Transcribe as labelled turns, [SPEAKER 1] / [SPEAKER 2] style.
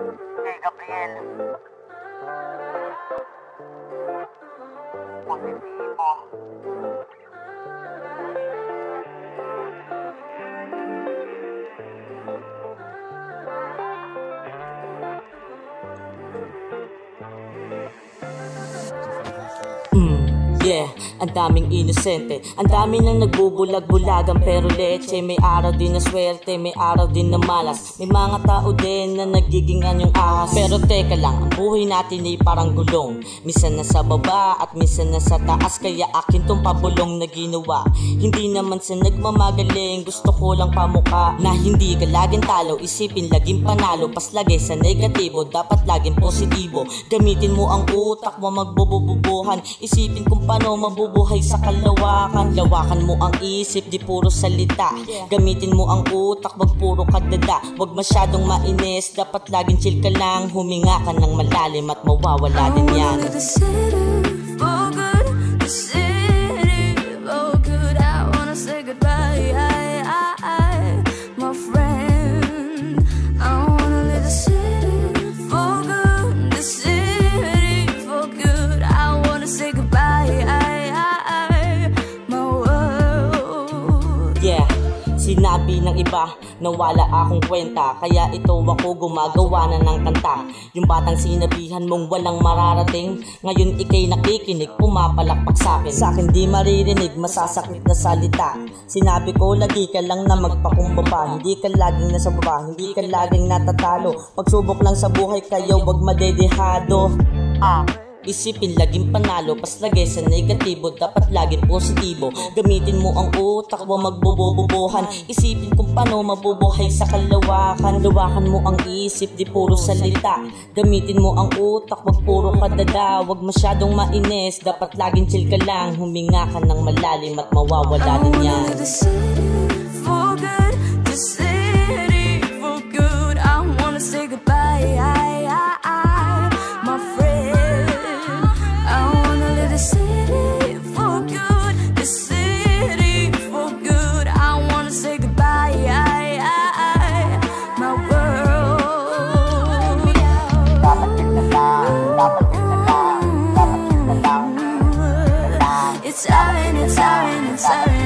[SPEAKER 1] Hey, Gabriel. Positibo.
[SPEAKER 2] Yeah, ang daming inosente, ang dami nang nagbubulag-bulagan pero leche. May araw din na swerte, may araw din na malas. May mga tao din na nagiging anyong ahas. Pero teka lang, ang buhay natin ay parang gulong. Minsan nasa baba at minsan nasa taas. Kaya akin tong pabulong na ginawa. Hindi naman sa nagmamagaling, gusto ko lang pamuka na hindi ka laging talo, isipin laging panalo. Pas lagay sa negatibo, dapat laging positibo. Gamitin mo ang utak mo, magbubububuhan. Isipin kung paano mabubuhay sa kalawakan. Lawakan mo ang isip, di puro salita. Gamitin mo ang utak, wag puro kadada. Wag masyadong mainis, dapat laging chill ka lang. Huminga ka ng malalim at mawawala din yan. Sinabi ng iba na wala akong kwenta, kaya ito ako gumagawa na ng kanta. Yung batang sinabihan mong walang mararating, ngayon ikay nakikinig, pumapalakpak sa'kin. Sa'kin di maririnig, masasakit na salita. Sinabi ko lagi ka lang na magpakumbaba. Hindi ka laging nasa baba, hindi ka laging natatalo. Pagsubok lang sa buhay kayo, wag madedehado. Isipin laging panalo, pas lagay sa negatibo, dapat laging positibo. Gamitin mo ang utak, wag magbubububuhan. Isipin kung paano mabubuhay sa kalawakan. Lawakan mo ang isip, di puro salita. Gamitin mo ang utak, wag puro kadada. Wag masyadong mainis, dapat laging chill ka lang. Huminga ka ng malalim at mawawala din yan.
[SPEAKER 3] It's iron, it's iron, it's iron.